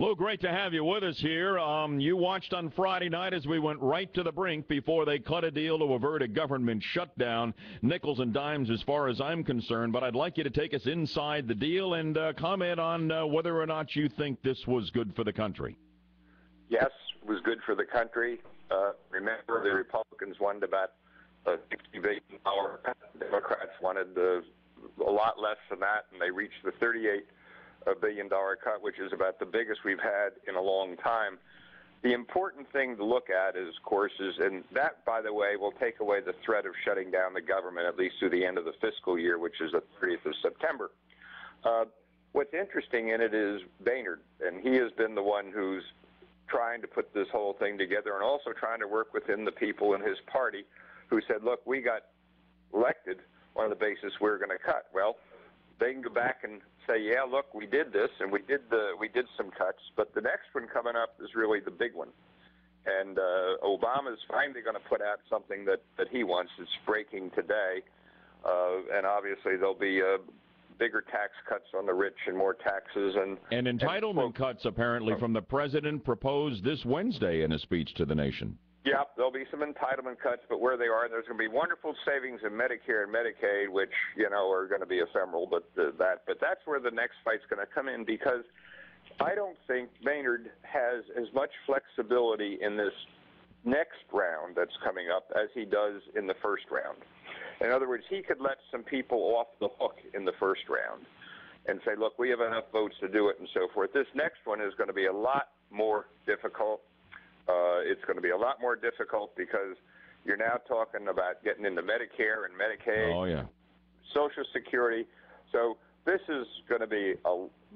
Lou, great to have you with us here. You watched on Friday night as we went right to the brink before they cut a deal to avert a government shutdown. Nickels and dimes as far as I'm concerned, but I'd like you to take us inside the deal and comment on whether or not you think this was good for the country. Yes, it was good for the country. Remember, the Republicans wanted about $60 billion. Democrats wanted a lot less than that, and they reached the $38 billion cut, which is about the biggest we've had in a long time. The important thing to look at is, of course, and that, by the way, will take away the threat of shutting down the government at least through the end of the fiscal year, which is the 30th of September. What's interesting in it is Boehner, and he has been the one who's trying to put this whole thing together and also trying to work within the people in his party who said, look, we got elected on the basis we're going to cut. Well, they can go back and say, yeah, look, we did this, and we did some cuts, but the next one coming up is really the big one. And Obama's finally going to put out something that he wants. It's breaking today, and obviously there'll be bigger tax cuts on the rich and more taxes. And entitlement cuts, apparently, from the president proposed this Wednesday in a speech to the nation. Yeah, there'll be some entitlement cuts, but where they are, there's going to be wonderful savings in Medicare and Medicaid, which, are going to be ephemeral, but that's where the next fight's going to come in, because I don't think Maynard has as much flexibility in this next round that's coming up as he does in the first round. In other words, he could let some people off the hook in the first round and say, look, we have enough votes to do it and so forth. This next one is going to be a lot more difficult. It's going to be a lot more difficult because you're now talking about getting into Medicare and Medicaid, Social Security. So this is going to be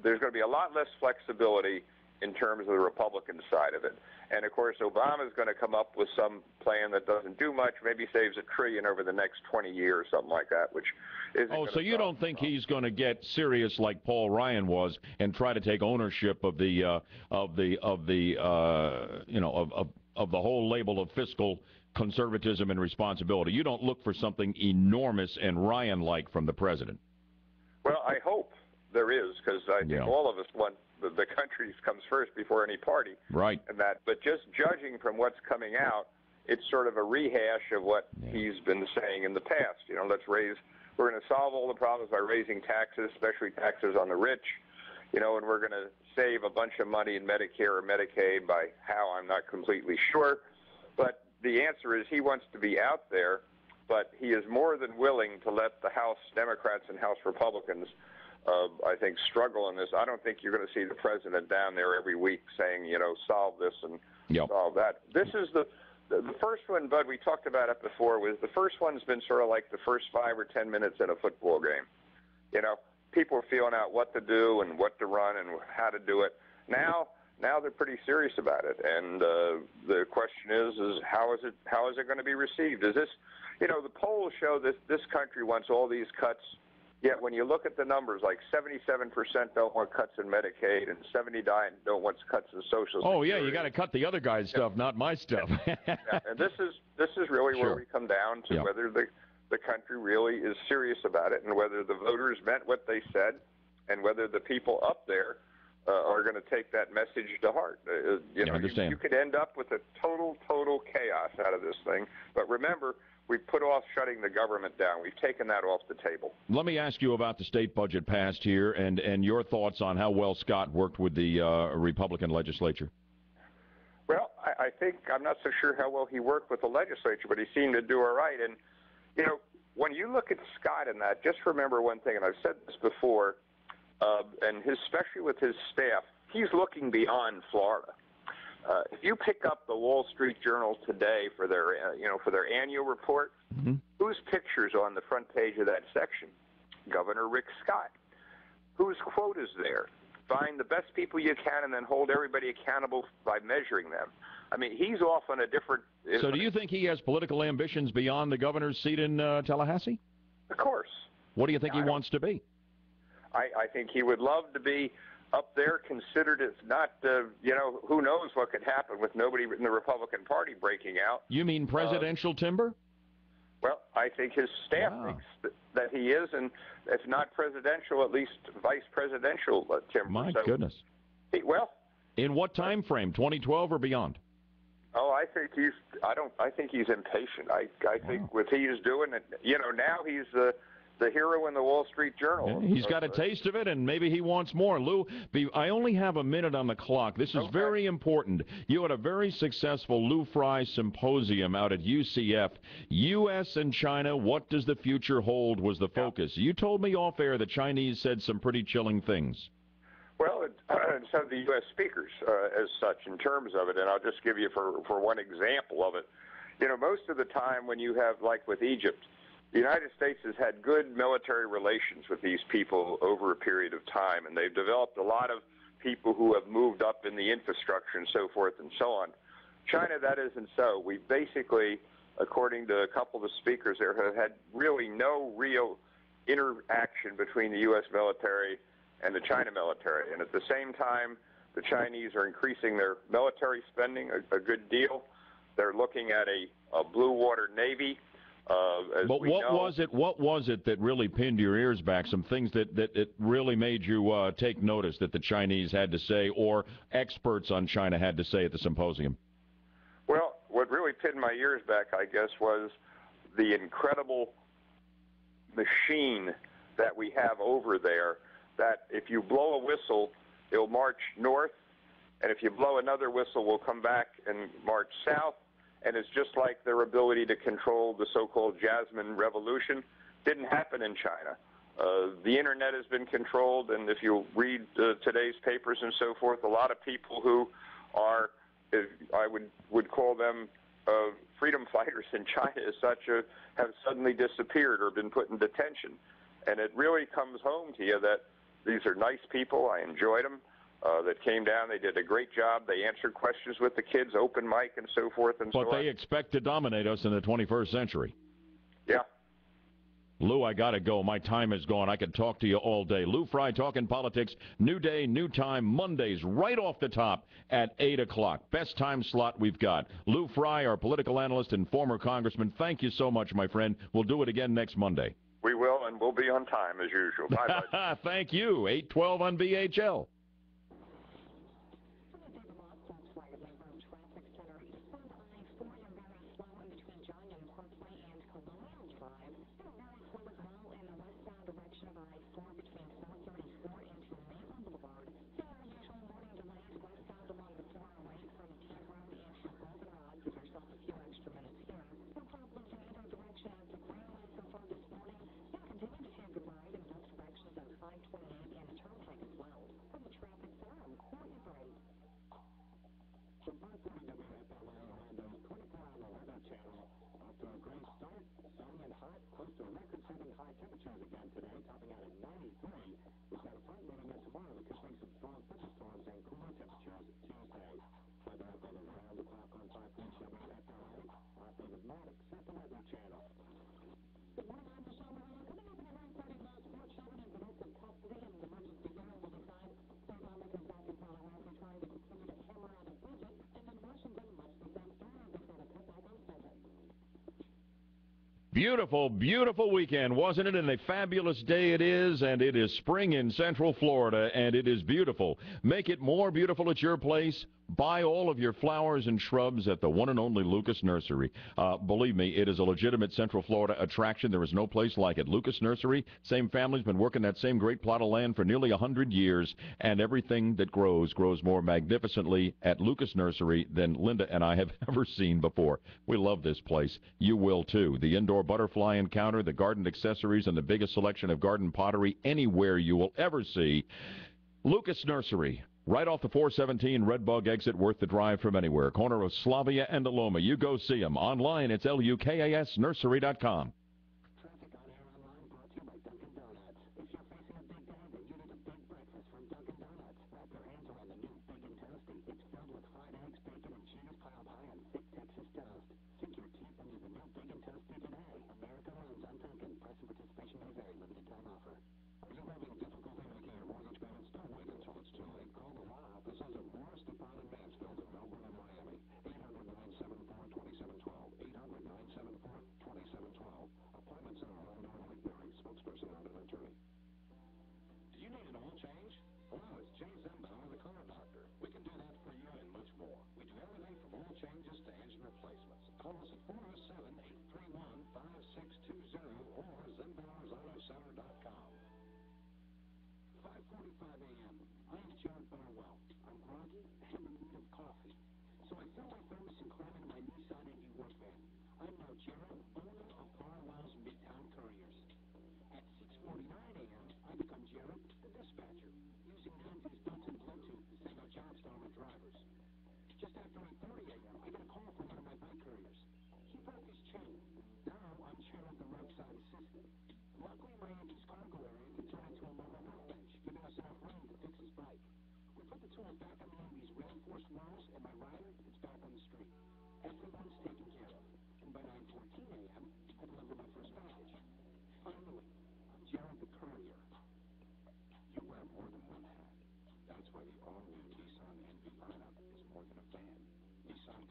there's going to be a lot less flexibility in terms of the Republican side of it. And, of course, Obama's going to come up with some plan that doesn't do much, maybe saves $1 trillion over the next 20 years, something like that, which isn't so you don't think he's going to get serious like Paul Ryan was and try to take ownership of the whole label of fiscal conservatism and responsibility? You don't look for something enormous and Ryan-like from the president. Well, I hope there is, because I think all of us want the country comes first before any party. Right. And that, but just judging from what's coming out, it's sort of a rehash of what he's been saying in the past. We're going to solve all the problems by raising taxes, especially taxes on the rich, and we're going to save a bunch of money in Medicare or Medicaid by how, I'm not completely sure. But the answer is he wants to be out there, but he is more than willing to let the House Democrats and House Republicans I think, struggle in this. I don't think you're going to see the president down there every week saying, solve this and solve that. This is the first one, Bud, we talked about it before, was the first one's been sort of like the first 5 or 10 minutes in a football game. People are feeling out what to do and what to run and how to do it. Now they're pretty serious about it. And the question is how is it going to be received? Is this, the polls show that this country wants all these cuts. Yet when you look at the numbers, like 77% don't want cuts in Medicaid and 79% don't want cuts in Social Security. Oh yeah, you got to cut the other guy's stuff, not my stuff. And this is really where we come down to whether the country really is serious about it and whether the voters meant what they said and whether the people up there are going to take that message to heart. You could end up with a total chaos out of this thing. But remember, we've put off shutting the government down. We've taken that off the table. Let me ask you about the state budget passed here and your thoughts on how well Scott worked with the Republican legislature. Well, I think I'm not so sure how well he worked with the legislature, but he seemed to do all right. And, when you look at Scott in that, just remember one thing, and I've said this before, and especially with his staff, he's looking beyond Florida. If you pick up the Wall Street Journal today for their annual report, whose picture's on the front page of that section? Governor Rick Scott. Whose quote is there? Find the best people you can and then hold everybody accountable by measuring them. I mean, he's off on a different... So do you think he has political ambitions beyond the governor's seat in Tallahassee? Of course. What do you think he wants to be? I think he would love to be up there, considered it's not, who knows what could happen with nobody in the Republican Party breaking out. You mean presidential timber? Well, I think his staff thinks that he is, and if not presidential, at least vice presidential timber. My goodness. In what time frame? 2012 or beyond? Oh, I think he's impatient. I think what he's doing, now he's the hero in the Wall Street Journal. Yeah, he's got a taste of it, and maybe he wants more. Lou, I only have a minute on the clock. This is very important. You had a very successful Lou Fry symposium out at UCF. U.S. and China, what does the future hold was the focus. You told me off air the Chinese said some pretty chilling things. Well, some of the U.S. speakers, as such, in terms of it, and I'll just give you for one example of it. Most of the time when you have, like with Egypt, the United States has had good military relations with these people over a period of time, and they've developed a lot of people who have moved up in the infrastructure and so forth and so on. China, that isn't so. We basically, according to a couple of the speakers there, have had really no real interaction between the U.S. military and the China military. And at the same time, the Chinese are increasing their military spending a good deal. They're looking at a blue water navy. But what was it that really pinned your ears back? Some things that really made you take notice that the Chinese had to say, or experts on China had to say at the symposium? Well, what really pinned my ears back, I guess, was the incredible machine that we have over there, that if you blow a whistle, it'll march north, and if you blow another whistle, we'll come back and march south. And it's just like their ability to control the so-called Jasmine Revolution. Didn't happen in China. The Internet has been controlled, and if you read today's papers and so forth, a lot of people who are, I would call them freedom fighters in China as such, have suddenly disappeared or been put in detention. And it really comes home to you that these are nice people. I enjoyed them. That came down. They did a great job. They answered questions with the kids, open mic and so forth and so on. But they expect to dominate us in the 21st century. Yeah. Lou, I got to go. My time is gone. I could talk to you all day. Lou Fry, Talking Politics, new day, new time, Mondays, right off the top at 8 o'clock. Best time slot we've got. Lou Fry, our political analyst and former congressman, thank you so much, my friend. We'll do it again next Monday. We will, and we'll be on time as usual. Bye-bye. Thank you. 8:12 on BHL. Beautiful, beautiful weekend, wasn't it? And a fabulous day it is, and it is spring in Central Florida, and it is beautiful. Make it more beautiful at your place. Buy all of your flowers and shrubs at the one and only Lucas Nursery. Believe me, it is a legitimate Central Florida attraction. There is no place like it. Lucas Nursery, same family's been working that same great plot of land for nearly 100 years, and everything that grows more magnificently at Lucas Nursery than Linda and I have ever seen before. We love this place. You will, too. The indoor butterfly encounter, the garden accessories, and the biggest selection of garden pottery anywhere you will ever see. Lucas Nursery. Right off the 417 Redbug exit, worth the drive from anywhere. Corner of Slavia and Aloma. You go see them. Online, it's LUKASnursery.com.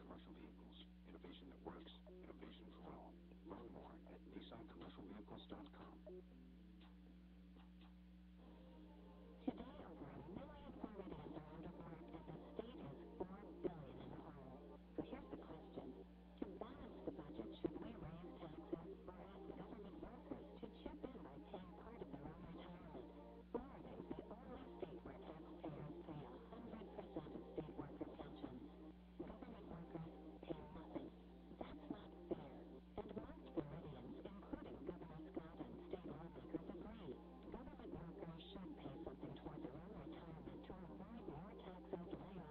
commercial vehicles. Innovation that works. Innovation for all. Learn more at NissanCommercialVehicles.com. Today, over 1 million Floridians are out of work, and the state is $4 billion in the hole. So here's the question. To balance the budget, should we raise taxes or ask government workers to chip in by paying part of their own retirement? Florida is the only state where taxpayers pay 100% of state worker pensions. Government workers pay nothing. That's not fair. And most Floridians, including Governor Scott and state lawmakers, agree. Government workers should pay something toward their own retirement to avoid more taxes, layoffs,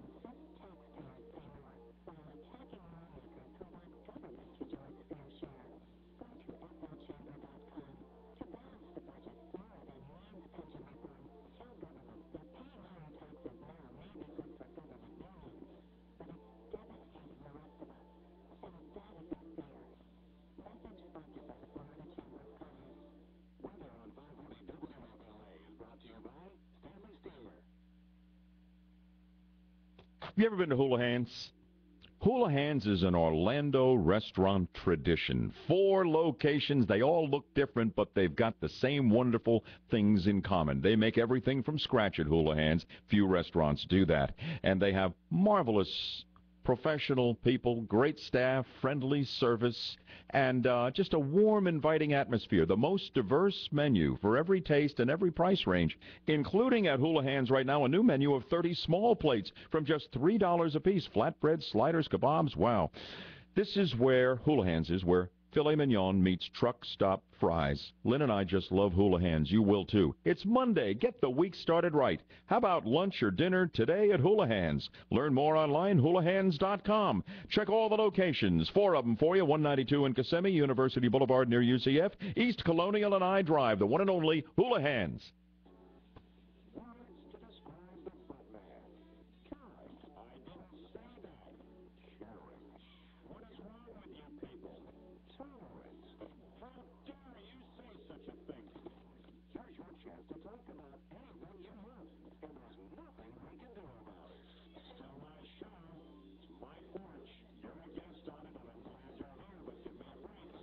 and cuts. But government unions insist taxpayers pay more, while attacking lawmakers who want government to do its fair share. Go to flchamber.com. To balance the budget, Florida needs pension reform. Tell government that paying higher taxes now may be good for government unions, but it's devastating the rest of us. And that isn't fair. Message sponsored by the Florida Chamber of Commerce. Weather on 540 WFLA is brought to you by Stanley Steamer. Have you ever been to Houlihan's? Houlihan's is an Orlando restaurant tradition. 4 locations. They all look different, but they've got the same wonderful things in common. They make everything from scratch at Houlihan's. Few restaurants do that. And they have marvelous professional people, great staff, friendly service, and just a warm, inviting atmosphere. The most diverse menu for every taste and every price range, including at Houlihan's right now a new menu of 30 small plates from just $3 a piece. Flatbreads, sliders, kebabs. Wow. This is where Houlihan's is, where filet mignon meets truck stop fries. Lynn and I just love Houlihan's. You will too. It's Monday. Get the week started right. How about lunch or dinner today at Houlihan's? Learn more online, Houlihan's.com. Check all the locations. 4 of them for you. 192 in Kissimmee, University Boulevard near UCF, East Colonial and I Drive, the one and only Houlihan's. Words to describe the footman. Courage. I didn't say that. Courage. What is wrong with you people? Tolerance. How dare you say such a thing? Here's your chance to talk about anything you want, and there's nothing we can do about it. Still my show. It's my porch. You're a guest on it, and I'm glad you're here, but give me a break.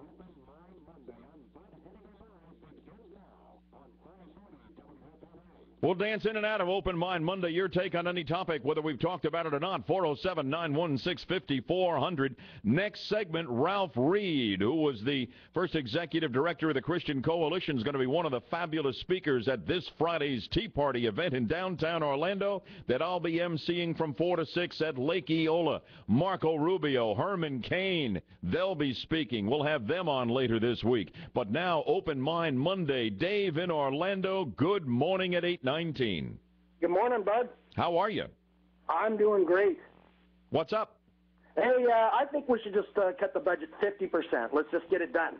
Open Mind Monday on Bud Hennigan's Live begins now on 540 WFLA. We'll dance in and out of Open Mind Monday. Your take on any topic, whether we've talked about it or not. 407-916-5400. Next segment, Ralph Reed, who was the first executive director of the Christian Coalition, is going to be one of the fabulous speakers at this Friday's Tea Party event in downtown Orlando that I'll be emceeing from 4 to 6 at Lake Eola. Marco Rubio, Herman Cain, they'll be speaking. We'll have them on later this week. But now, Open Mind Monday. Dave in Orlando, good morning at 8:19. Good morning, Bud. How are you? I'm doing great. What's up? Hey, I think we should just cut the budget 50%. Let's just get it done.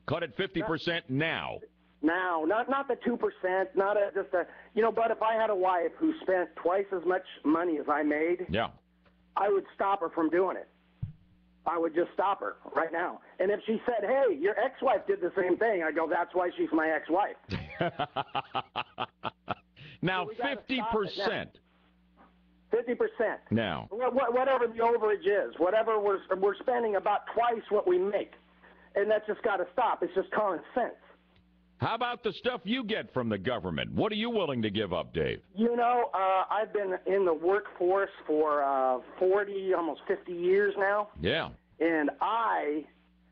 Cut it 50% now. Now, not the 2%, not just a, Bud, if I had a wife who spent twice as much money as I made, Yeah. I would stop her from doing it. I would just stop her right now. And if she said, hey, your ex-wife did the same thing, I go, that's why she's my ex-wife. Now, So we gotta 50%. 50%. Now. Whatever the overage is, whatever we're spending about twice what we make. And that's just got to stop. It's just common sense. How about the stuff you get from the government? What are you willing to give up, Dave? I've been in the workforce for 40, almost 50 years now. Yeah. And I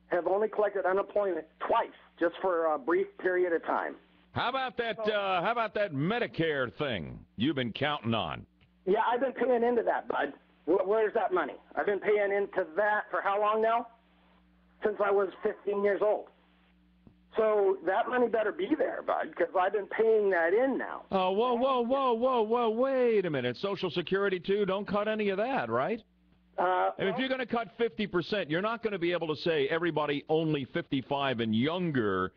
have only collected unemployment twice, just for a brief period of time. How about that Medicare thing you've been counting on? Yeah, I've been paying into that, Bud. Where's that money? I've been paying into that for how long now? Since I was 15 years old. So that money better be there, Bud, because I've been paying that in now. Oh, whoa, wait a minute. Social Security, too? Don't cut any of that, right? And if you're going to cut 50%, you're not going to be able to say everybody only 55 and younger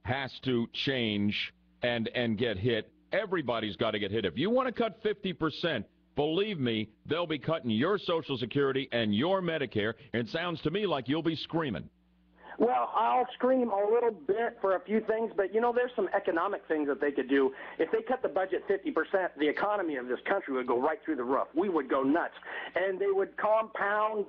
has to change and get hit. Everybody's got to get hit. If you want to cut 50%, believe me, they'll be cutting your Social Security and your Medicare. It sounds to me like you'll be screaming. Well, I'll scream a little bit for a few things, but, there's some economic things that they could do. If they cut the budget 50%, the economy of this country would go right through the roof. We would go nuts. And they would compound.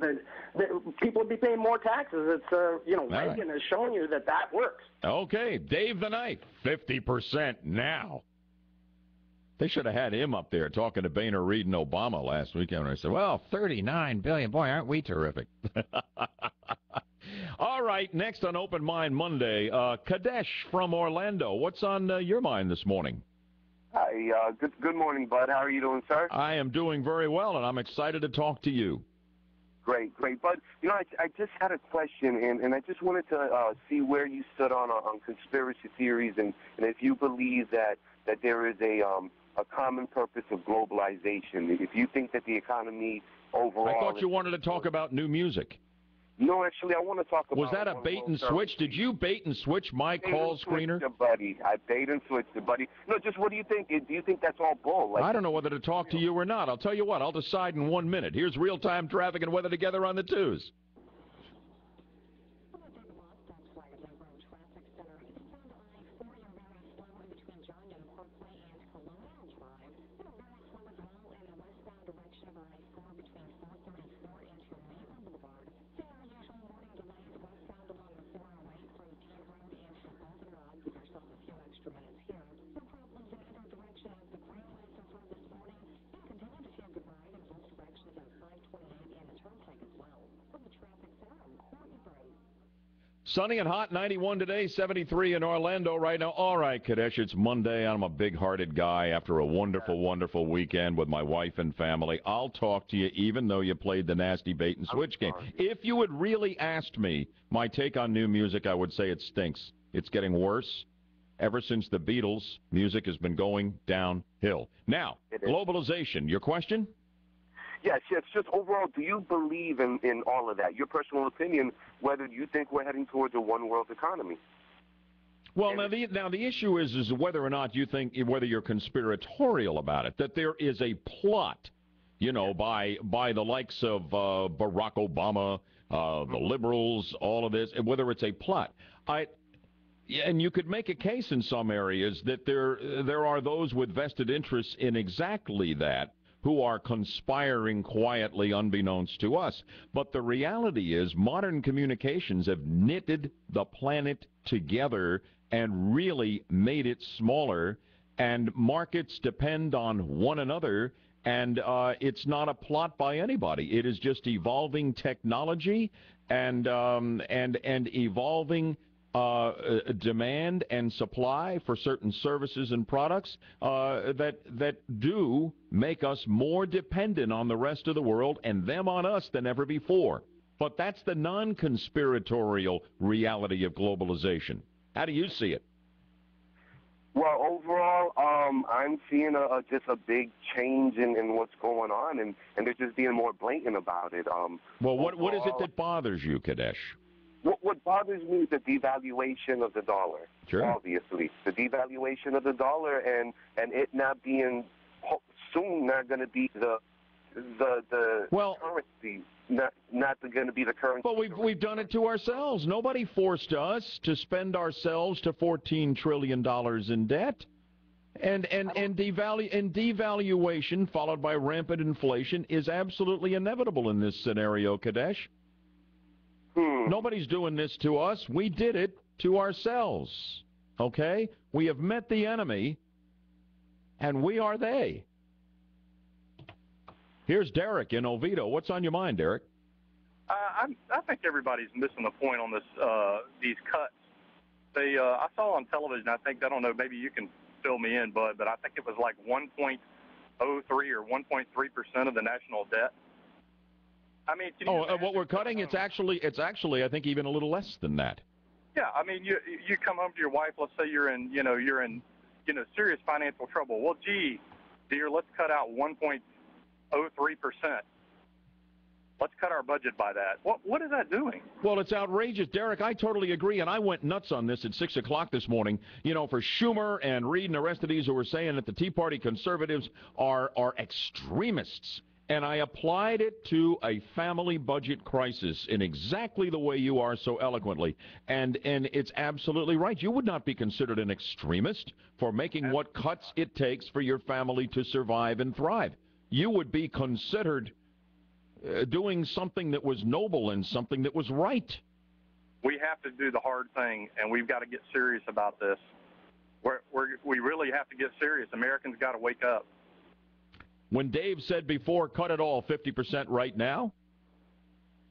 People would be paying more taxes. It's, Reagan has shown you that works. Okay, Dave the Knife, 50% now. They should have had him up there talking to Boehner, Reed, and Obama last weekend. And I said, well, $39 billion. Boy, aren't we terrific. All right, next on Open Mind Monday, Kadesh from Orlando. What's on your mind this morning? Hi, good morning, Bud. How are you doing, sir? I am doing very well, and I'm excited to talk to you. Great. Bud, I just had a question, and I just wanted to see where you stood on conspiracy theories and if you believe that there is a common purpose of globalization. If you think that the economy overall... I thought you wanted to talk about new music. No, actually, I want to talk about... Was that a bait and switch? Did you bait and switch my call screener? Buddy. I bait and switched it, buddy. No, just what do you think? Do you think that's all bull? I don't know whether to talk to you or not. I'll tell you what. I'll decide in 1 minute. Here's real-time traffic and weather together on the twos. Sunny and hot, 91 today, 73 in Orlando right now. All right, Kadesh, it's Monday. I'm a big-hearted guy after a wonderful, wonderful weekend with my wife and family. I'll talk to you even though you played the nasty bait-and-switch game. If you had really asked me my take on new music, I would say it stinks. It's getting worse. Ever since the Beatles, music has been going downhill. Now, globalization, your question? Yes. Just overall, do you believe in all of that? Your personal opinion, whether you think we're heading towards a one-world economy? Well, now the issue is whether or not you think, whether you're conspiratorial about it, that there is a plot, by the likes of Barack Obama, the liberals, all of this, and whether it's a plot. And you could make a case in some areas that there are those with vested interests in exactly that, who are conspiring quietly unbeknownst to us. But the reality is modern communications have knitted the planet together and really made it smaller, and markets depend on one another, and it's not a plot by anybody. It is just evolving technology and evolving demand and supply for certain services and products that do make us more dependent on the rest of the world and them on us than ever before. But that's the non-conspiratorial reality of globalization. How do you see it? Well, overall, I'm seeing just a big change in what's going on, and they're just being more blatant about it. Well, what is it that bothers you, Kadesh? What bothers me is the devaluation of the dollar. Sure. Obviously, the devaluation of the dollar and it not being soon not going to be the currency, not going to be the currency. But we've done it to ourselves. Nobody forced us to spend ourselves to $14 trillion in debt. And devaluation followed by rampant inflation is absolutely inevitable in this scenario, Kadesh. Nobody's doing this to us. We did it to ourselves. Okay? We have met the enemy, and we are they. Here's Derek in Oviedo. What's on your mind, Derek? I think everybody's missing the point on this. These cuts. I saw on television. I don't know. Maybe you can fill me in, Bud. But I think it was like 1.03 or 1.3% of the national debt. I mean, what we're cutting? It's actually, I think, even a little less than that. Yeah, I mean, you come home to your wife. Let's say you're in serious financial trouble. Well, gee, dear, let's cut out 1.03%. Let's cut our budget by that. What is that doing? Well, it's outrageous, Derek. I totally agree, and I went nuts on this at 6 o'clock this morning. For Schumer and Reed and the rest of these who were saying that the Tea Party conservatives are extremists. and I applied it to a family budget crisis in exactly the way you are so eloquently. And it's absolutely right. You would not be considered an extremist for making what cuts it takes for your family to survive and thrive. You would be considered doing something that was noble and something that was right. We have to do the hard thing, and we've got to get serious about this. We really have to get serious. Americans got to wake up. When Dave said before, cut it all 50% right now?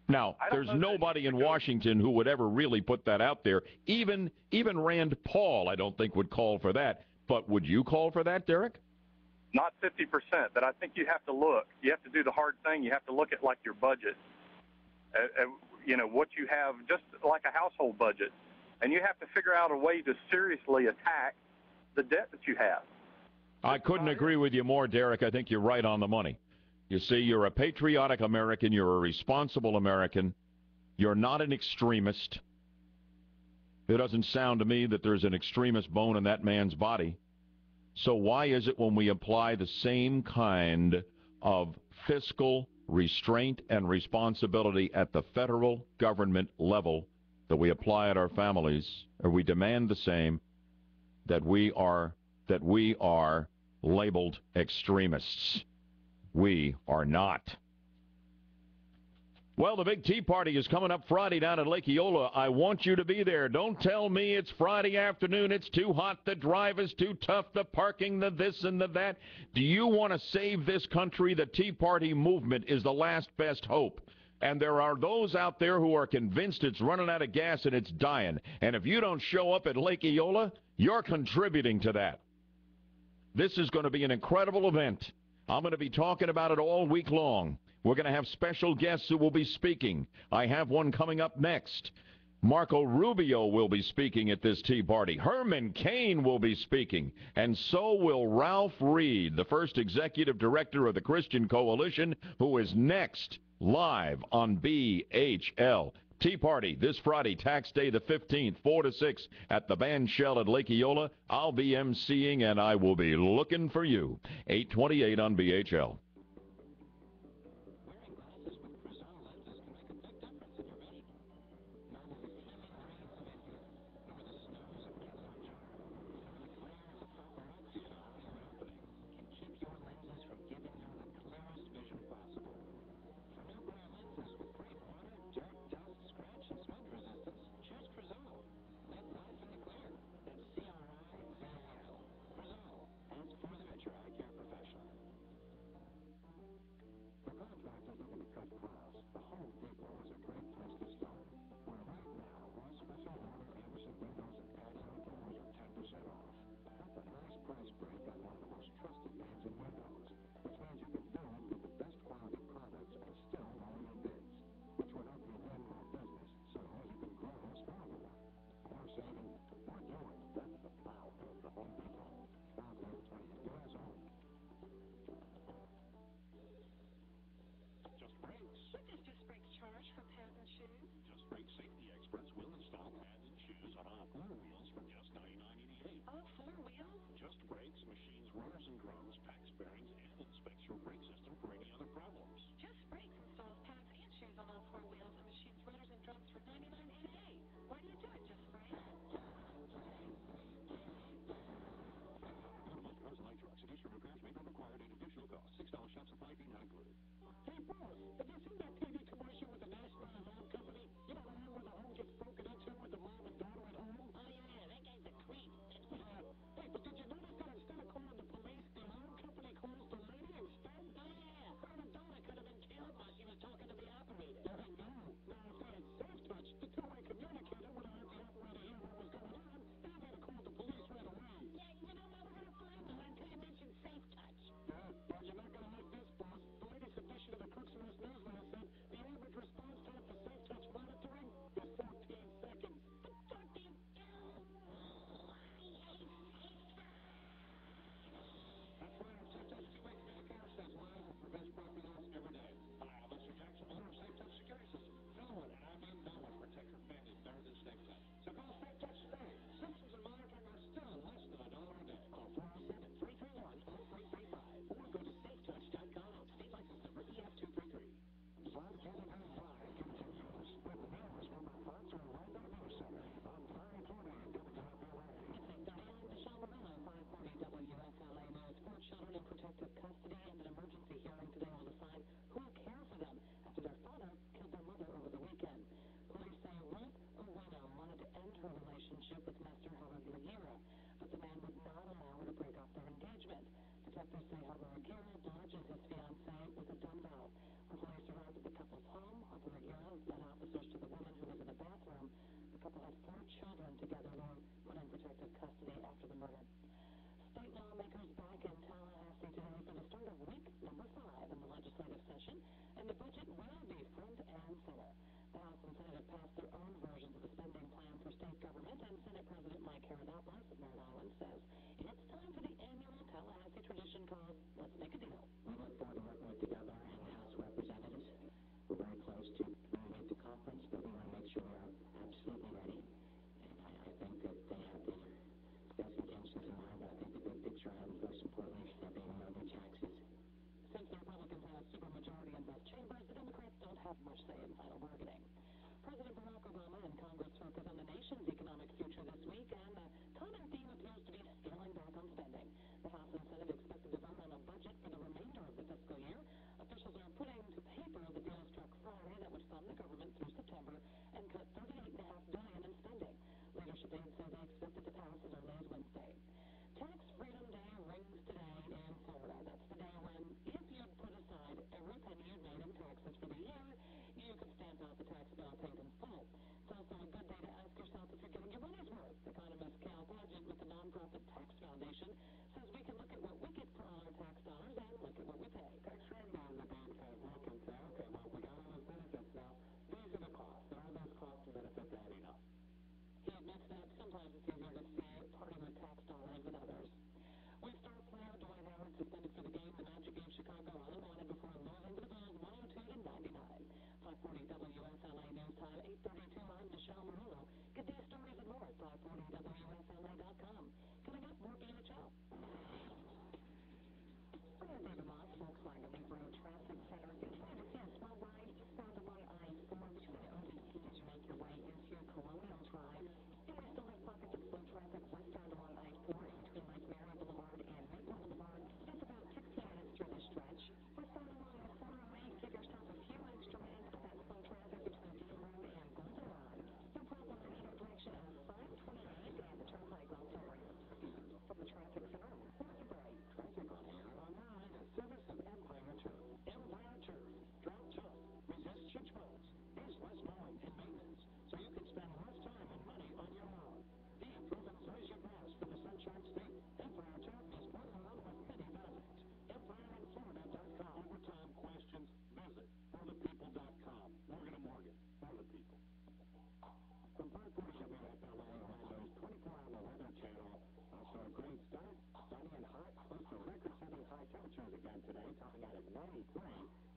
Now, there's nobody in Washington who would ever really put that out there. Even Rand Paul, I don't think, would call for that. But would you call for that, Derek? Not 50%, but I think you have to look. You have to do the hard thing. You have to look at, like, your budget. What you have, just like a household budget. And you have to figure out a way to seriously attack the debt that you have. I couldn't agree with you more, Derek. I think you're right on the money. You see, you're a patriotic American. You're a responsible American. You're not an extremist. It doesn't sound to me that there's an extremist bone in that man's body. So why is it when we apply the same kind of fiscal restraint and responsibility at the federal government level that we apply at our families, or we demand the same, that we are labeled extremists? We are not. Well, the big tea party is coming up Friday down at Lake Eola. I want you to be there. Don't tell me it's Friday afternoon, it's too hot, the drive is too tough, the parking, the this and the that. Do you want to save this country? The Tea Party movement is the last best hope. And there are those out there who are convinced it's running out of gas and it's dying. And if you don't show up at Lake Eola, you're contributing to that. This is going to be an incredible event. I'm going to be talking about it all week long. We're going to have special guests who will be speaking. I have one coming up next. Marco Rubio will be speaking at this tea party. Herman Cain will be speaking. And so will Ralph Reed, the first executive director of the Christian Coalition, who is next live on BHL. Tea Party this Friday, tax day the 15th, 4 to 6 at the BHL at Lake Eola. I'll be emceeing, and I will be looking for you. 828 on BHL.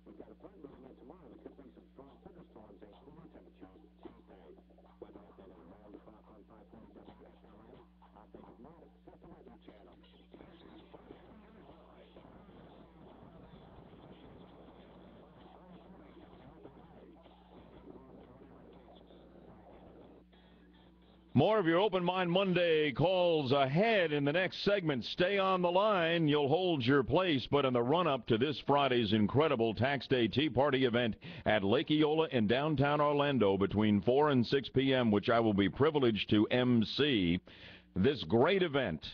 We've got a flood movement tomorrow. There could be some strong thunderstorms in Cleveland Tuesday. Weather update at around the clock on 540 WSLN. I'm David Martin, Central Weather Channel. More of your Open Mind Monday calls ahead in the next segment. Stay on the line. You'll hold your place. But in the run-up to this Friday's incredible Tax Day Tea Party event at Lake Eola in downtown Orlando between 4 and 6 p.m., which I will be privileged to MC, this great event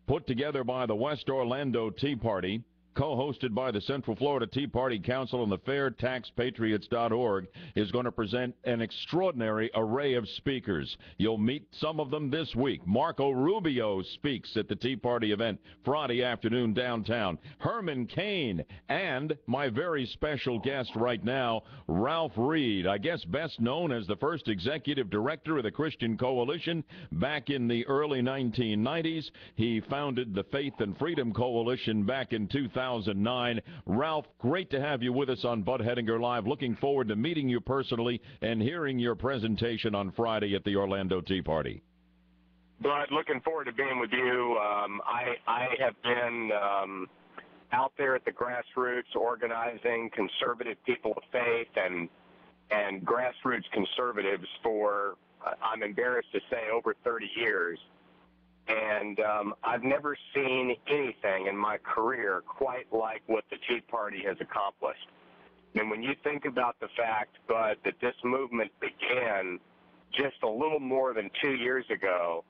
put together by the West Orlando Tea Party, co-hosted by the Central Florida Tea Party Council and the FairTaxPatriots.org, is going to present an extraordinary array of speakers. You'll meet some of them this week. Marco Rubio speaks at the Tea Party event Friday afternoon downtown. Herman Cain and my very special guest right now, Ralph Reed, I guess best known as the first executive director of the Christian Coalition back in the early 1990s. He founded the Faith and Freedom Coalition back in 2009. Ralph, great to have you with us on Bud Hedinger Live. Looking forward to meeting you personally and hearing your presentation on Friday at the Orlando Tea Party. Bud, looking forward to being with you. I have been out there at the grassroots organizing conservative people of faith and grassroots conservatives for, I'm embarrassed to say, over 30 years. And I've never seen anything in my career quite like what the Tea Party has accomplished. And when you think about the fact, Bud, that this movement began just a little more than 2 years ago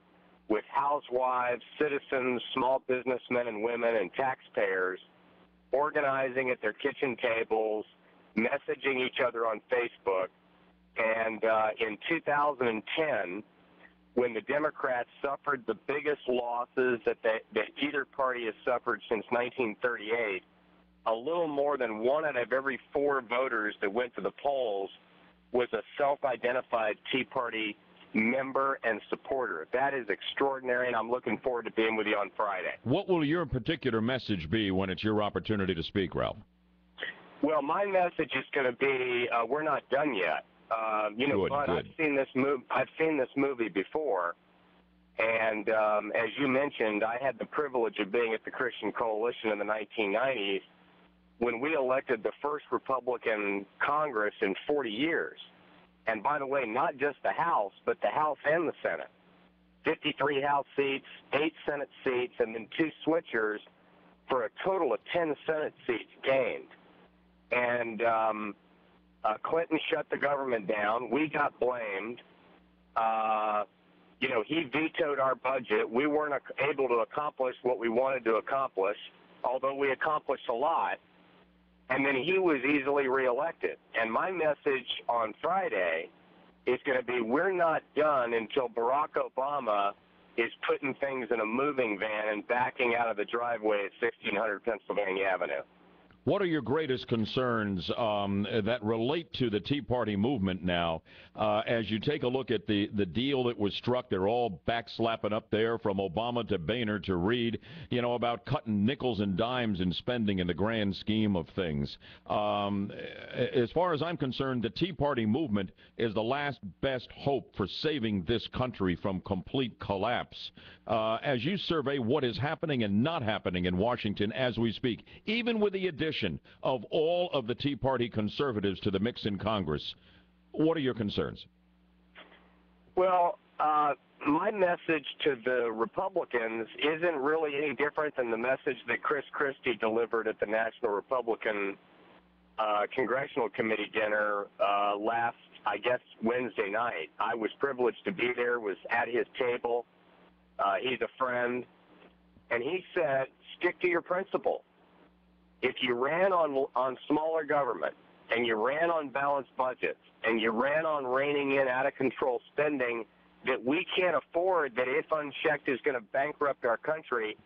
with housewives, citizens, small businessmen and women, and taxpayers organizing at their kitchen tables, messaging each other on Facebook. And in 2010, when the Democrats suffered the biggest losses that either party has suffered since 1938, a little more than 1 out of every 4 voters that went to the polls was a self-identified Tea Party member and supporter. That is extraordinary, and I'm looking forward to being with you on Friday. What will your particular message be when it's your opportunity to speak, Ralph? Well, my message is going to be we're not done yet. Good. I've seen this movie before, and as you mentioned, I had the privilege of being at the Christian Coalition in the 1990s when we elected the first Republican Congress in 40 years. And by the way, not just the House, but the House and the Senate. 53 House seats, 8 Senate seats, and then 2 switchers for a total of 10 Senate seats gained. And Clinton shut the government down. We got blamed. He vetoed our budget. We weren't able to accomplish what we wanted to accomplish, although we accomplished a lot. And then he was easily reelected. And my message on Friday is going to be we're not done until Barack Obama is putting things in a moving van and backing out of the driveway at 1600 Pennsylvania Avenue. What are your greatest concerns that relate to the Tea Party movement now? As you take a look at the deal that was struck, they're all backslapping up there from Obama to Boehner to Reed, about cutting nickels and dimes in spending in the grand scheme of things. As far as I'm concerned, the Tea Party movement is the last best hope for saving this country from complete collapse. As you survey what is happening and not happening in Washington as we speak, even with the addition of all of the Tea Party conservatives to the mix in Congress, what are your concerns? Well, my message to the Republicans isn't really any different than the message that Chris Christie delivered at the National Republican Congressional Committee dinner last, I guess, Wednesday night. I was privileged to be there, was at his table. He's a friend. And he said, stick to your principle. If you ran on smaller government and you ran on balanced budgets and you ran on reining in out-of-control spending that we can't afford, that if unchecked is going to bankrupt our country,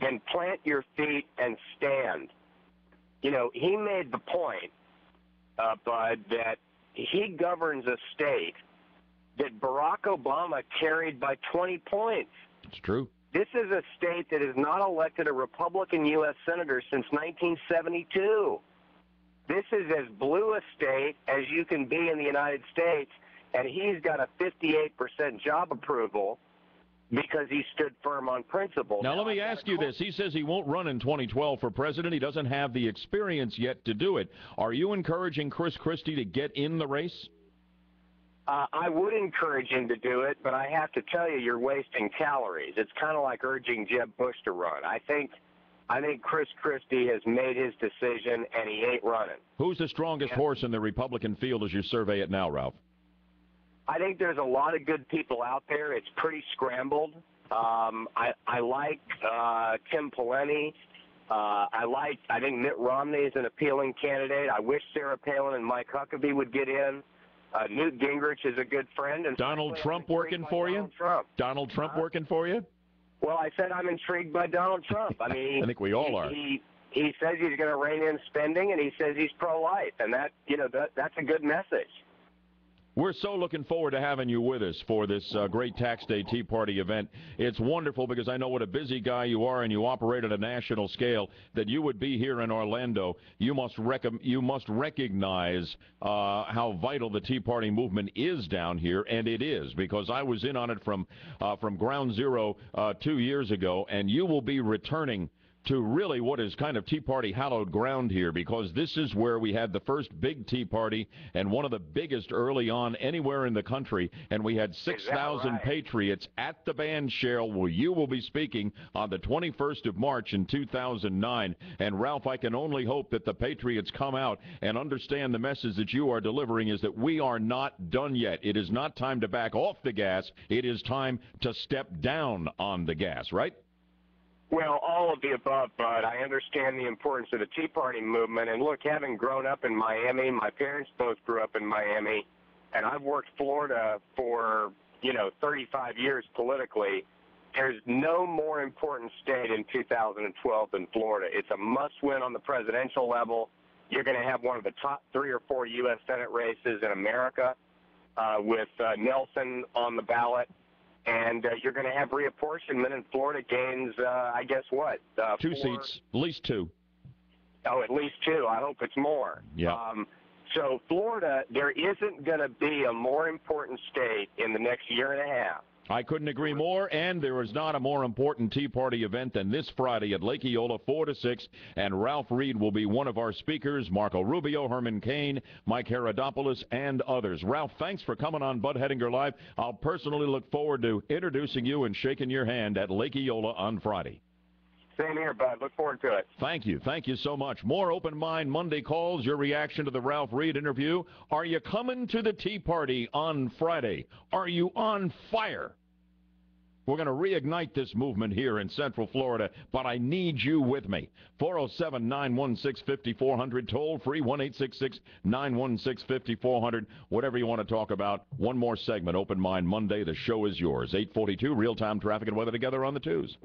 then plant your feet and stand. He made the point, Bud, that he governs a state that Barack Obama carried by 20 points. It's true. This is a state that has not elected a Republican U.S. senator since 1972. This is as blue a state as you can be in the United States, and he's got a 58% job approval because he stood firm on principle. Now, let me ask you this. He says he won't run in 2012 for president. He doesn't have the experience yet to do it. Are you encouraging Chris Christie to get in the race? I would encourage him to do it, but I have to tell you, you're wasting calories. It's kind of like urging Jeb Bush to run. I think Chris Christie has made his decision, and he ain't running. Who's the strongest horse in the Republican field as you survey it now, Ralph? I think there's a lot of good people out there. It's pretty scrambled. I like Tim Pawlenty. I think Mitt Romney is an appealing candidate. I wish Sarah Palin and Mike Huckabee would get in. Newt Gingrich is a good friend. And Donald Trump working for you? Donald Trump working for you? Well, I said I'm intrigued by Donald Trump. I mean, I think we all are. He says he's going to rein in spending, and he says he's pro-life, and that's a good message. We're so looking forward to having you with us for this great Tax Day Tea Party event. It's wonderful because I know what a busy guy you are, and you operate at a national scale, that you would be here in Orlando. You must recognize how vital the Tea Party movement is down here, and it is, because I was in on it from ground zero 2 years ago, and you will be returning to really what is kind of Tea Party hallowed ground here, because this is where we had the first big Tea Party and one of the biggest early on anywhere in the country, and we had 6,000 right? Patriots at the band shell where you will be speaking on the 21st of March in 2009. And Ralph, I can only hope that the Patriots come out and understand the message that you are delivering is that we are not done yet. It is not time to back off the gas. It is time to step down on the gas, right? Well, all of the above, Bud. I understand the importance of the Tea Party movement. And look, having grown up in Miami, my parents both grew up in Miami, and I've worked Florida for, 35 years politically. There's no more important state in 2012 than Florida. It's a must-win on the presidential level. You're going to have one of the top 3 or 4 U.S. Senate races in America with Nelson on the ballot. And you're going to have reapportionment, and Florida gains, I guess what? 2 seats, at least 2. Oh, at least 2. I hope it's more. Yeah. So Florida, there isn't going to be a more important state in the next year and a half. I couldn't agree more, and there is not a more important Tea Party event than this Friday at Lake Eola, 4 to 6, and Ralph Reed will be one of our speakers, Marco Rubio, Herman Cain, Mike Herodopoulos, and others. Ralph, thanks for coming on Bud Hedinger Live. I'll personally look forward to introducing you and shaking your hand at Lake Eola on Friday. Same here, Bud. Look forward to it. Thank you. Thank you so much. More Open Mind Monday calls, your reaction to the Ralph Reed interview. Are you coming to the Tea Party on Friday? Are you on fire? We're going to reignite this movement here in Central Florida, but I need you with me. 407-916-5400, toll free, 1-866-916-5400, whatever you want to talk about. One more segment, Open Mind Monday. The show is yours. 842, real-time traffic and weather together on the twos.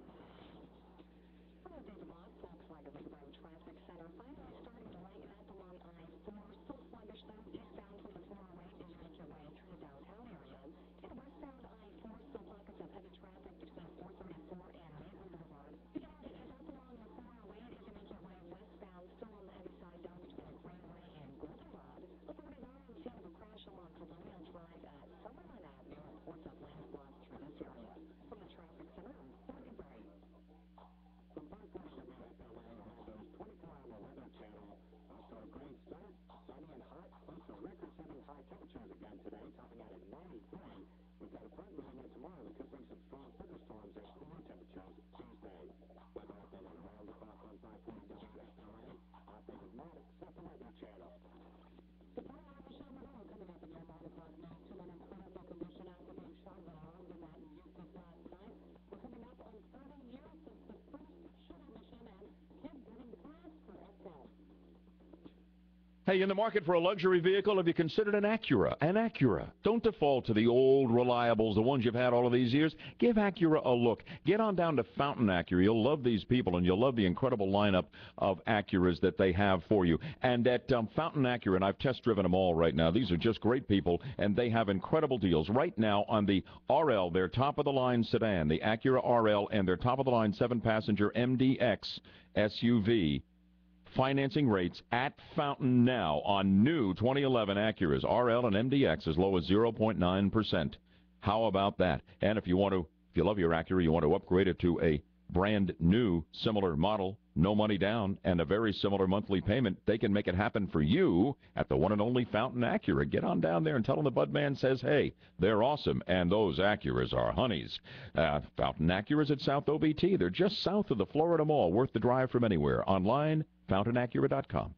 Hey, in the market for a luxury vehicle, have you considered an Acura? An Acura. Don't default to the old reliables, the ones you've had all of these years. Give Acura a look. Get on down to Fountain Acura. You'll love these people, and you'll love the incredible lineup of Acuras that they have for you. And at Fountain Acura, and I've test-driven them all right now, these are just great people, and they have incredible deals. Right now on the RL, their top-of-the-line sedan, the Acura RL, and their top-of-the-line 7-passenger MDX SUV, financing rates at Fountain now on new 2011 Acuras, RL and MDX as low as 0.9%. How about that? And if you love your Acura, you want to upgrade it to a brand new similar model, no money down, and a very similar monthly payment, they can make it happen for you at the one and only Fountain Acura. Get on down there and tell them the Budman says, hey, they're awesome, and those Acuras are honeys. Fountain Acuras at South OBT. They're just south of the Florida Mall, worth the drive from anywhere. Online, fountainacura.com.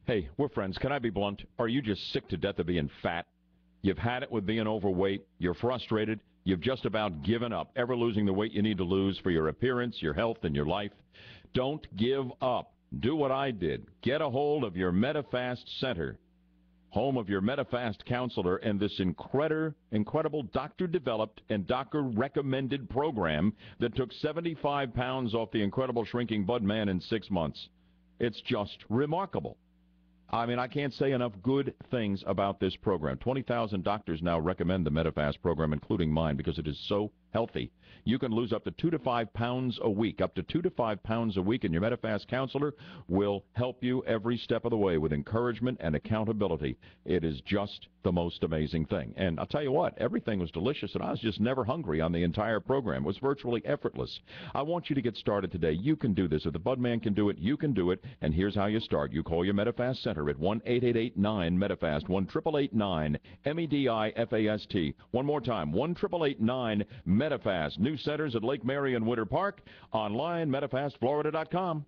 Hey, we're friends. Can I be blunt? Are you just sick to death of being fat? You've had it with being overweight. You're frustrated. You've just about given up, ever losing the weight you need to lose for your appearance, your health, and your life. Don't give up. Do what I did. Get a hold of your Medifast Center, home of your Medifast counselor, and this incredible doctor-developed and doctor-recommended program that took 75 pounds off the incredible shrinking Bud Man in 6 months. It's just remarkable. I mean, I can't say enough good things about this program. 20,000 doctors now recommend the Medifast program, including mine, because it is so healthy. You can lose up to 2 to 5 pounds a week, up to 2 to 5 pounds a week, and your Medifast counselor will help you every step of the way with encouragement and accountability. It is just the most amazing thing. And I'll tell you what, everything was delicious, and I was just never hungry on the entire program. It was virtually effortless. I want you to get started today. You can do this. If the Budman can do it, you can do it. And here's how you start. You call your Medifast Center at 1-888-9-MEDIFAST, 1-888-9-MEDIFAST. One more time, 1-888-9-MEDIFAST. New centers at Lake Mary and Winter Park. Online, MedifastFlorida.com.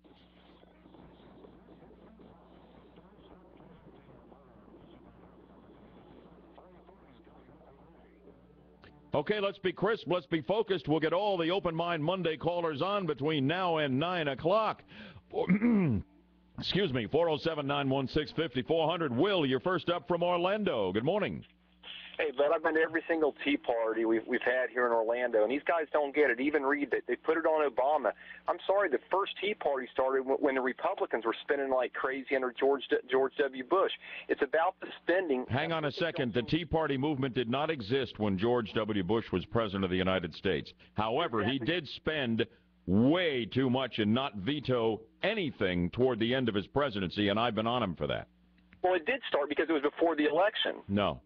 Okay, let's be crisp. Let's be focused. We'll get all the Open Mind Monday callers on between now and 9 o'clock. Excuse me, 407-916-5400. Will, you're first up from Orlando. Good morning. Hey, Bud, I've been to every single Tea Party we've had here in Orlando, and these guys don't get it. Even Reed, they put it on Obama. I'm sorry, the first Tea Party started when the Republicans were spending like crazy under George W. Bush. It's about the spending. Hang on a second. The Tea Party movement did not exist when George W. Bush was president of the United States. However, he did spend way too much and not veto anything toward the end of his presidency, and I've been on him for that. Well, it did start because it was before the election. No.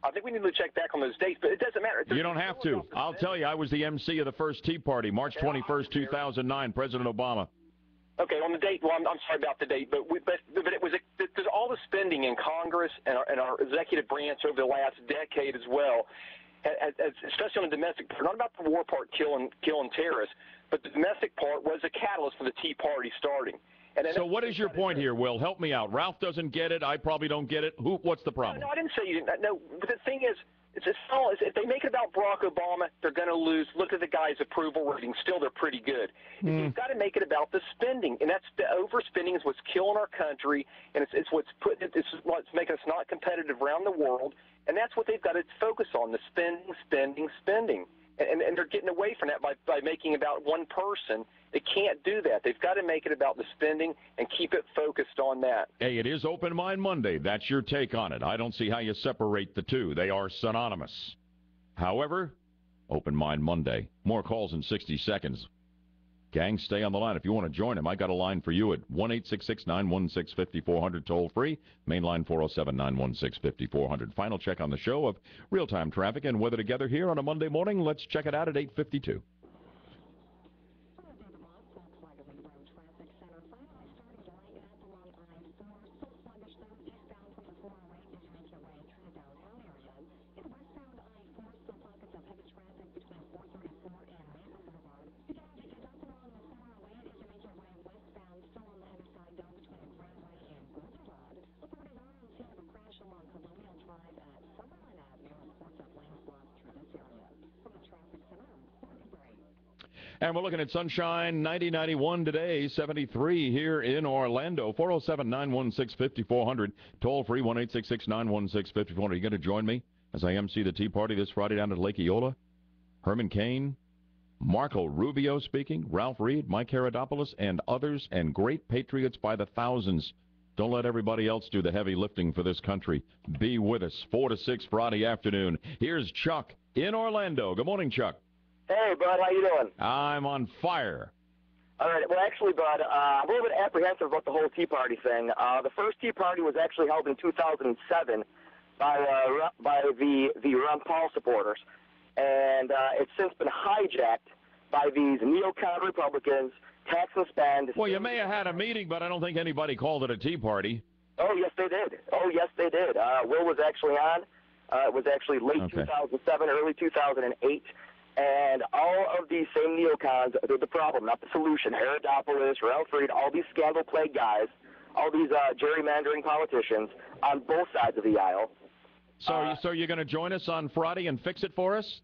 I think we need to check back on those dates, but it doesn't matter. You don't have to. I'll tell you, I was the MC of the first Tea Party, March 21st, 2009, President Obama. Okay, on the date, well, I'm sorry about the date, but it was there's all the spending in Congress and our executive branch over the last decade as well, especially on the domestic part. Not about the war part, killing terrorists, but the domestic part was a catalyst for the Tea Party starting. So what is your point here, Will? Help me out. Ralph doesn't get it. I probably don't get it. What's the problem? No, I didn't say you didn't. No, but the thing is, if they make it about Barack Obama, they're going to lose. Look at the guy's approval rating. Still, they're pretty good. You've got to make it about the spending, and that's the overspending is what's killing our country, and it's what's making us not competitive around the world, and that's what they've got to focus on: the spending. And they're getting away from that by making about one person. They can't do that. They've got to make it about the spending and keep it focused on that. Hey, it is Open Mind Monday. That's your take on it. I don't see how you separate the two. They are synonymous. However, Open Mind Monday. More calls in 60 seconds. Gang, stay on the line. If you want to join him, I got a line for you at 1-866-916-5400, toll free. Main line 407-916-5400. Final check on the show of real-time traffic and weather together here on a Monday morning. Let's check it out at 8:52. And we're looking at sunshine, 90, 91 today, 73 here in Orlando. 407-916-5400. Toll free, 1-866-916-5400. Are you going to join me as I MC the Tea Party this Friday down at Lake Eola? Herman Cain, Marco Rubio speaking, Ralph Reed, Mike Herodopoulos, and others, and great patriots by the thousands. Don't let everybody else do the heavy lifting for this country. Be with us, 4 to 6 Friday afternoon. Here's Chuck in Orlando. Good morning, Chuck. Hey, Bud, how you doing? I'm on fire. All right. Well, actually, Bud, I'm a little bit apprehensive about the whole Tea Party thing. The first Tea Party was actually held in 2007 by the Ron Paul supporters, and it's since been hijacked by these neocon Republicans, tax and spend. Well, you may have had a meeting, but I don't think anybody called it a Tea Party. Oh, yes, they did. Will was actually on. It was actually late 2007, early 2008. And all of these same neocons are the problem, not the solution. Herodopoulos, Ralph Reed, all these scandal-plagued guys, all these gerrymandering politicians on both sides of the aisle. So you're going to join us on Friday and fix it for us?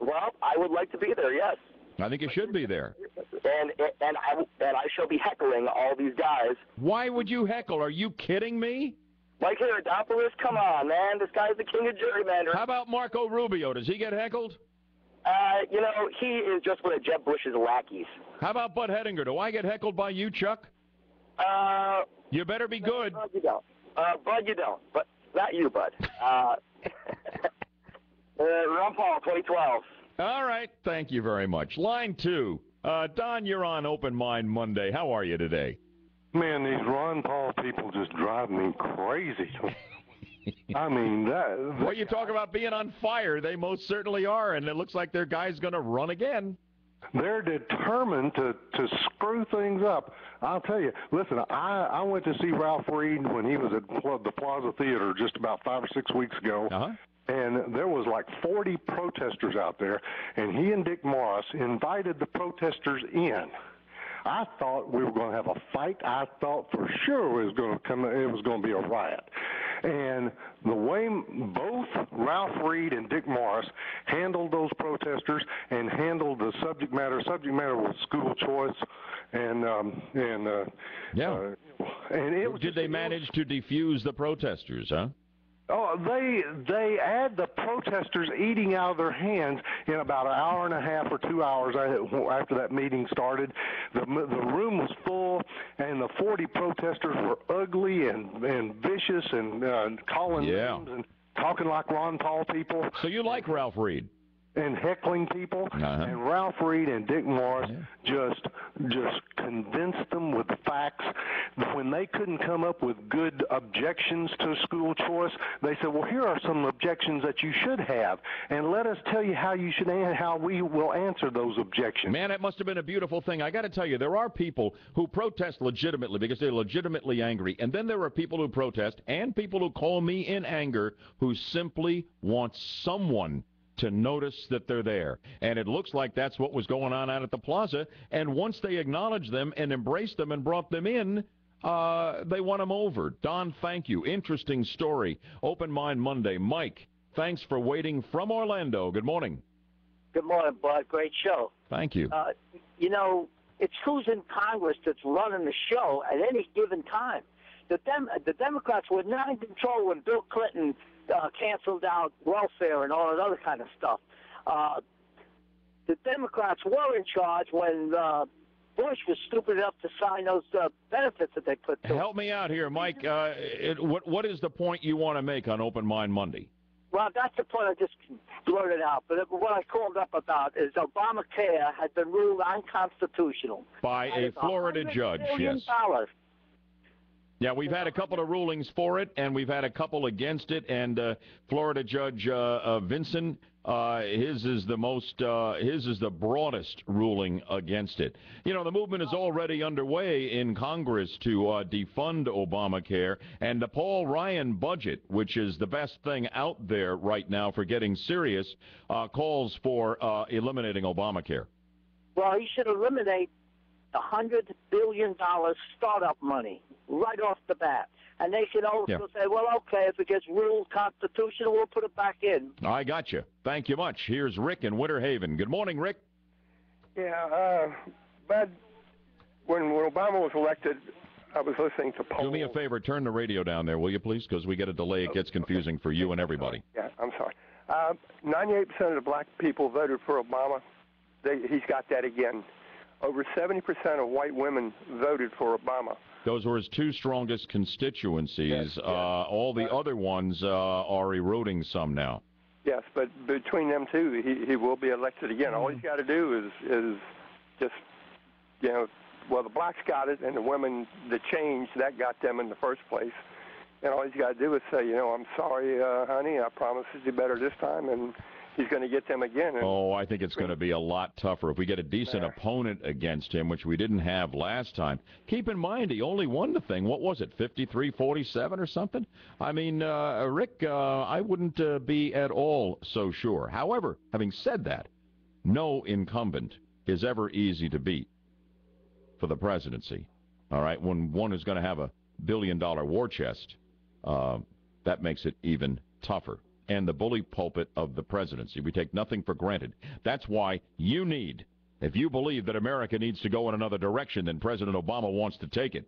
Well, I would like to be there, yes. I think you should be there. And I shall be heckling all these guys. Why would you heckle? Are you kidding me? Mike Herodopoulos, come on, man. This guy's the king of gerrymandering. How about Marco Rubio? Does he get heckled? He is just one of Jeb Bush's lackeys. How about Bud Hettinger? Do I get heckled by you, Chuck? You better be good. Bud, you don't. Bud, you don't. But not you, Bud. Ron Paul, 2012. All right. Thank you very much. Line 2. Don, you're on Open Mind Monday. How are you today? Man, these Ron Paul people just drive me crazy. I mean, well, you talk about being on fire. They most certainly are, and it looks like their guy's going to run again. They're determined to screw things up. I'll tell you, listen, I went to see Ralph Reed when he was at the Plaza Theater just about 5 or 6 weeks ago. Uh-huh. And there was like 40 protesters out there, and he and Dick Morris invited the protesters in. I thought we were going to have a fight. I thought for sure it was going to be a riot. And the way both Ralph Reed and Dick Morris handled those protesters and handled the subject matter was school choice, and it was. Did they manage to defuse the protesters? Huh? Oh, they had the protesters eating out of their hands in about an hour and a half or 2 hours after that meeting started. The room was full, and the 40 protesters were ugly and vicious and calling names and talking like Ron Paul people. So you like Ralph Reed? And heckling people, and Ralph Reed and Dick Morris just convinced them with facts. When they couldn't come up with good objections to school choice, they said, well, here are some objections that you should have, and let us tell you how we will answer those objections. Man, it must have been a beautiful thing. I got to tell you, there are people who protest legitimately because they're legitimately angry, and then there are people who protest and people who call me in anger who simply want someone to notice that they're there. And it looks like that's what was going on out at the plaza. And once they acknowledged them and embraced them and brought them in, they won them over. Don, thank you. Interesting story. Open Mind Monday. Mike, thanks for waiting from Orlando. Good morning. Good morning, Bud. Great show. Thank you. You know, it's who's in Congress that's running the show at any given time. The Democrats were not in control when Bill Clinton canceled out welfare and all that other kind of stuff. The Democrats were in charge when Bush was stupid enough to sign those benefits that they put through. Help me out here, Mike. What is the point you want to make on Open Mind Monday? Well, that's the point I just blurted out. But what I called up about is Obamacare has been ruled unconstitutional. By a Florida judge, yes. Yeah, we've had a couple of rulings for it, and we've had a couple against it. And Florida Judge Vinson, his is the broadest ruling against it. You know, the movement is already underway in Congress to defund Obamacare, and the Paul Ryan budget, which is the best thing out there right now for getting serious, calls for eliminating Obamacare. Well, he should eliminate $100 billion startup money right off the bat. And they can also say, well, okay, if it gets ruled constitutional, we'll put it back in. I got you. Thank you much. Here's Rick in Winter Haven. Good morning, Rick. Yeah, Bud, when Obama was elected, I was listening to polls. Do me a favor, turn the radio down there, will you please? Because we get a delay. It gets confusing for you and everybody. Yeah, I'm sorry. 98% of the black people voted for Obama. He's got that again. Over 70% of white women voted for Obama. Those were his two strongest constituencies. Yes. All the other ones are eroding some now. Yes, but between them two, he will be elected again. All he's got to do is just, you know, well, the blacks got it, and the women, the change, that got them in the first place. And all he's got to do is say, you know, I'm sorry, honey, I promise to do better this time, and he's going to get them again. Oh, I think it's going to be a lot tougher if we get a decent opponent against him, which we didn't have last time. Keep in mind, he only won the thing. What was it, 53-47 or something? I mean, Rick, I wouldn't be at all so sure. However, having said that, no incumbent is ever easy to beat for the presidency. All right, when one is going to have a billion-dollar war chest, that makes it even tougher. And the bully pulpit of the presidency. We take nothing for granted. That's why you need, if you believe that America needs to go in another direction than President Obama wants to take it,